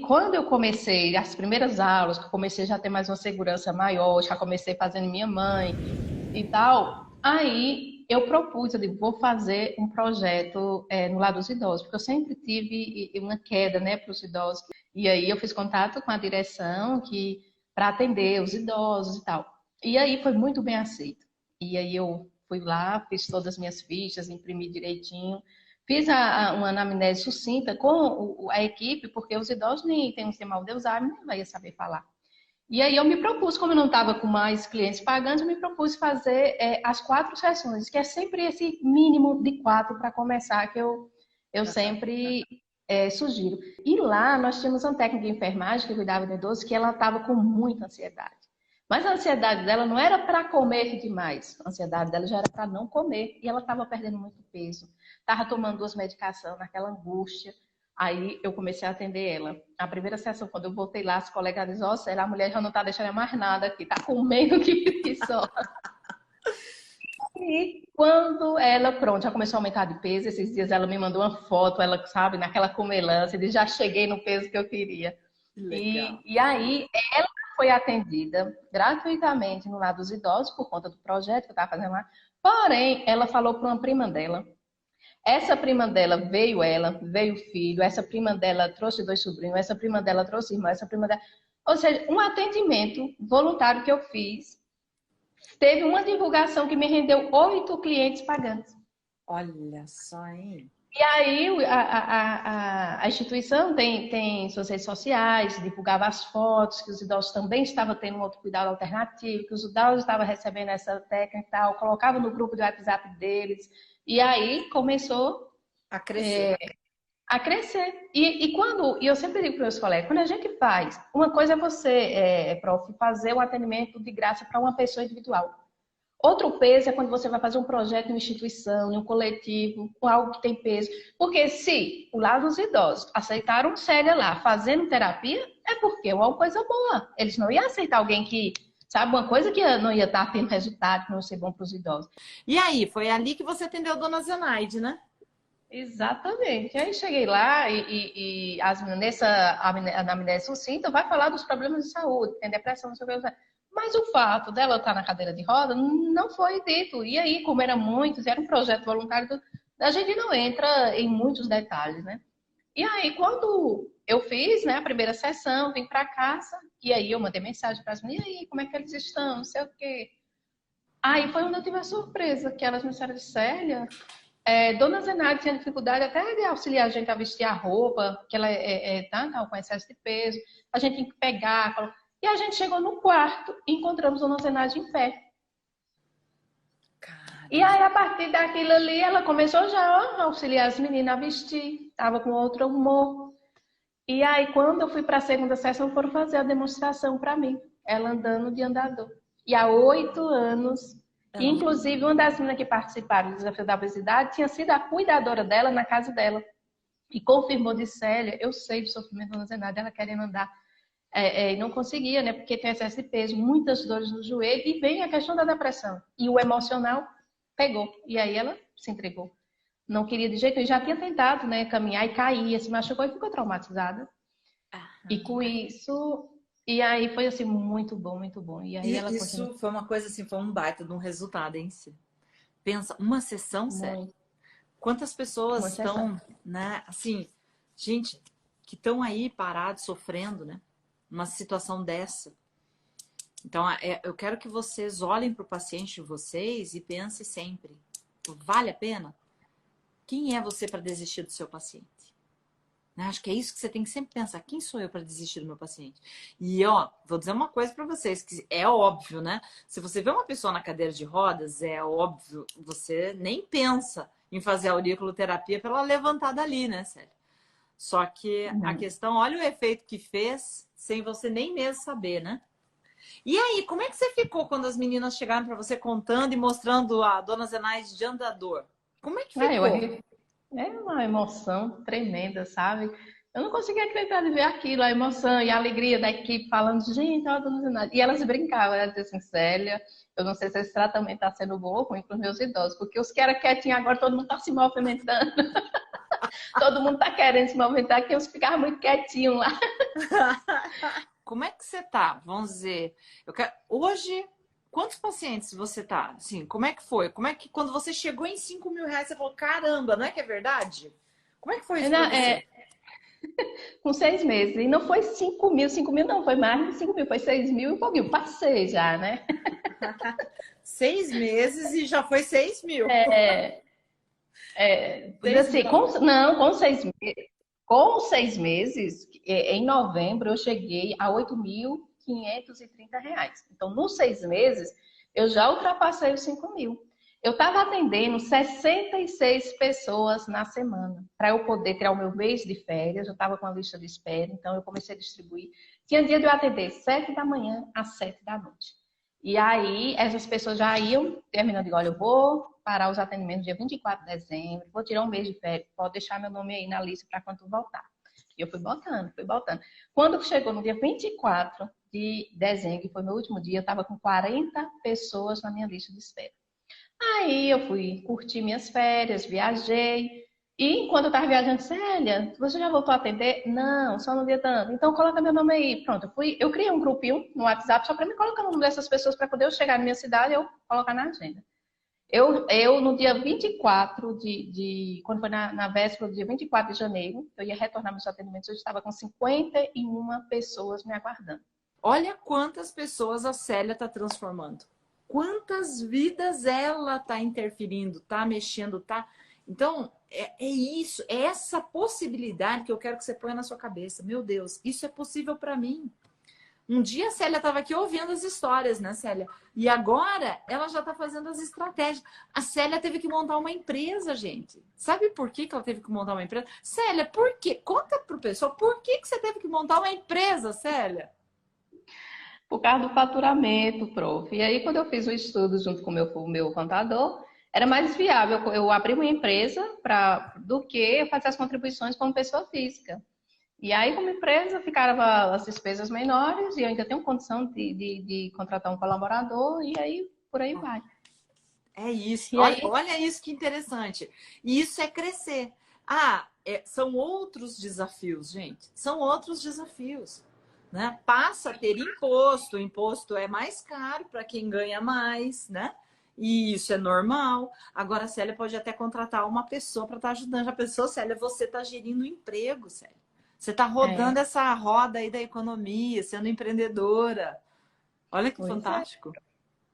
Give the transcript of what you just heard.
quando eu comecei as primeiras aulas, que eu comecei já a ter mais uma segurança maior, já comecei fazendo minha mãe e tal, aí eu propus, eu digo, vou fazer um projeto no Lar dos Idosos, porque eu sempre tive uma queda, né, para os idosos. E aí eu fiz contato com a direção que para atender os idosos e tal. E aí foi muito bem aceito. E aí eu fui lá, fiz todas as minhas fichas, imprimi direitinho, fiz uma anamnese sucinta com a equipe, porque os idosos nem têm um sistema de Alzheimer, nem vai saber falar. E aí eu me propus, como eu não estava com mais clientes pagantes, eu me propus fazer as 4 sessões, que é sempre esse mínimo de 4 para começar, que eu sempre sugiro. E lá nós tínhamos uma técnica de enfermagem que cuidava do idoso, que ela estava com muita ansiedade. Mas a ansiedade dela não era para comer demais, a ansiedade dela já era para não comer, e ela estava perdendo muito peso, estava tomando 2 medicações naquela angústia. Aí eu comecei a atender ela. A primeira sessão, quando eu voltei lá, as colegas disseram, nossa, a mulher já não está deixando mais nada aqui, está comendo que só. E quando ela, pronto, já começou a aumentar de peso, esses dias ela me mandou uma foto, ela, sabe, naquela comelância, de já cheguei no peso que eu queria. E aí ela foi atendida gratuitamente no Lar dos Idosos, por conta do projeto que eu estava fazendo lá. Porém, ela falou para uma prima dela. Essa prima dela veio o filho, essa prima dela trouxe 2 sobrinhos, essa prima dela trouxe irmã, essa prima dela... Ou seja, um atendimento voluntário que eu fiz, teve uma divulgação que me rendeu 8 clientes pagantes. Olha só, hein? E aí a instituição tem suas redes sociais, divulgava as fotos, que os idosos também estavam tendo um outro cuidado alternativo, que os idosos estavam recebendo essa técnica e tal, colocava no grupo de WhatsApp deles. E aí começou a crescer. E eu sempre digo para os meus colegas, quando a gente faz, uma coisa é você, prof, fazer um atendimento de graça para uma pessoa individual. Outro peso é quando você vai fazer um projeto em uma instituição, em um coletivo, com algo que tem peso. Porque se o Lar dos Idosos aceitaram Célia lá fazendo terapia, é porque é uma coisa boa. Eles não iam aceitar alguém que, sabe, uma coisa que não ia estar tendo resultado, que não ia ser bom para os idosos. E aí, foi ali que você atendeu a dona Zenaide, né? Exatamente. Aí cheguei lá e as meninas, nessa anamnese sucinta, vai falar dos problemas de saúde, tem depressão, não sei o que. Mas o fato dela estar na cadeira de roda não foi dito. E aí, como era muitos, era um projeto voluntário, a gente não entra em muitos detalhes, né? E aí, quando eu fiz, né, a primeira sessão, vim para casa, e aí eu mandei mensagem para as meninas, e aí, como é que eles estão? Não sei o quê. Aí foi onde eu tive a surpresa, que elas me disseram, Célia, Dona Zenaide tinha dificuldade até de auxiliar a gente a vestir a roupa, que ela tá com excesso de peso, a gente tem que pegar. E a gente chegou no quarto e encontramos a Dona Zenaide em pé. Caramba. E aí, a partir daquilo ali, ela começou já a auxiliar as meninas a vestir, estava com outro humor. E aí, quando eu fui para a segunda sessão, foram fazer a demonstração para mim, ela andando de andador. E há 8 anos... Inclusive, uma das meninas que participaram do Desafio da Obesidade tinha sido a cuidadora dela na casa dela. E confirmou de Célia, eu sei do sofrimento da Dona Zenaide, ela querendo andar. E não conseguia, né? Porque tem excesso de peso, muitas dores no joelho e vem a questão da depressão. E o emocional pegou. E aí ela se entregou. Não queria de jeito nenhum. Já tinha tentado, né, caminhar e caía, se machucou e ficou traumatizada. E com isso... E aí foi assim, muito bom, muito bom. E aí ela isso continua... foi uma coisa assim, foi um baita de um resultado em si. Pensa, uma sessão, sério. Quantas pessoas estão, né, assim, gente, que estão aí parados, sofrendo, né? Uma situação dessa. Então, eu quero que vocês olhem para o paciente de vocês e pensem sempre, vale a pena? Quem é você para desistir do seu paciente? Acho que é isso que você tem que sempre pensar. Quem sou eu para desistir do meu paciente? E, ó, vou dizer uma coisa para vocês, que é óbvio, né? Se você vê uma pessoa na cadeira de rodas, é óbvio, você nem pensa em fazer auriculoterapia para ela levantar dali, né, Célia? Só que a questão, olha o efeito que fez, sem você nem mesmo saber, né? E aí, como é que você ficou quando as meninas chegaram para você contando e mostrando a Dona Zenaide de andador? Como é que ficou? É uma emoção tremenda, sabe? Eu não conseguia acreditar de ver aquilo, a emoção e a alegria da equipe falando, gente, olha a Dona Zenaide. E elas brincavam, elas diziam assim, Célia, eu não sei se esse tratamento está sendo bom ou ruim para os meus idosos, porque os que eram quietinhos agora todo mundo está se movimentando. Todo mundo tá querendo se movimentar, que uns ficavam muito quietinhos lá. Como é que você tá? Vamos dizer, hoje, quantos pacientes você tá? Assim, como é que foi? Como é que quando você chegou em 5 mil reais, você falou, caramba, não é que é verdade? Como é que foi isso pra você? Com 6 meses. E não foi 5 mil não, foi mais de 5 mil, foi 6 mil e um pouquinho. Passei já, né? 6 meses e já foi 6 mil. Assim, com 6 meses, em novembro, eu cheguei a R$ 8.530. Então, nos 6 meses, eu já ultrapassei os 5 mil. Eu estava atendendo 66 pessoas na semana. Para eu poder tirar o meu mês de férias, eu estava com a lista de espera, então eu comecei a distribuir. Tinha dia de eu atender 7 da manhã às 7 da noite. E aí, essas pessoas já iam terminando, digo, olha, eu vou parar os atendimentos dia 24 de dezembro, vou tirar um mês de férias, pode deixar meu nome aí na lista para quando voltar. E eu fui botando, fui botando. Quando chegou no dia 24 de dezembro, que foi meu último dia, eu estava com 40 pessoas na minha lista de espera. Aí eu fui curtir minhas férias, viajei. E enquanto eu estava viajando, Célia, você já voltou a atender? Não, só no dia tanto. Então coloca meu nome aí. Pronto, eu criei um grupinho no WhatsApp só para me colocar o nome dessas pessoas para quando eu chegar na minha cidade eu colocar na agenda. Eu no dia 24 quando foi na véspera do dia 24 de janeiro, eu ia retornar meus atendimentos, eu estava com 51 pessoas me aguardando. Olha quantas pessoas a Célia está transformando. Quantas vidas ela está interferindo, está mexendo, tá? Então, é isso, é essa possibilidade que eu quero que você ponha na sua cabeça. Meu Deus, isso é possível para mim. Um dia a Célia estava aqui ouvindo as histórias, né, Célia? E agora ela já está fazendo as estratégias. A Célia teve que montar uma empresa, gente. Sabe por que ela teve que montar uma empresa? Célia, por quê? Conta pro pessoal, por que você teve que montar uma empresa, Célia? Por causa do faturamento, prof. E aí, quando eu fiz o estudo junto com o meu contador, era mais viável eu abrir uma empresa do que fazer as contribuições como pessoa física. E aí, como empresa, ficaram as despesas menores e eu ainda tenho condição de contratar um colaborador e aí, por aí vai. É isso. E olha isso que interessante. E isso é crescer. São outros desafios, gente. São outros desafios. Né? Passa a ter imposto. O imposto é mais caro para quem ganha mais, né? E isso é normal. Agora, a Célia pode até contratar uma pessoa para estar ajudando. Já pensou, Célia? Você está gerindo um emprego, Célia. Você está rodando essa roda aí da economia, sendo empreendedora. Olha que fantástico.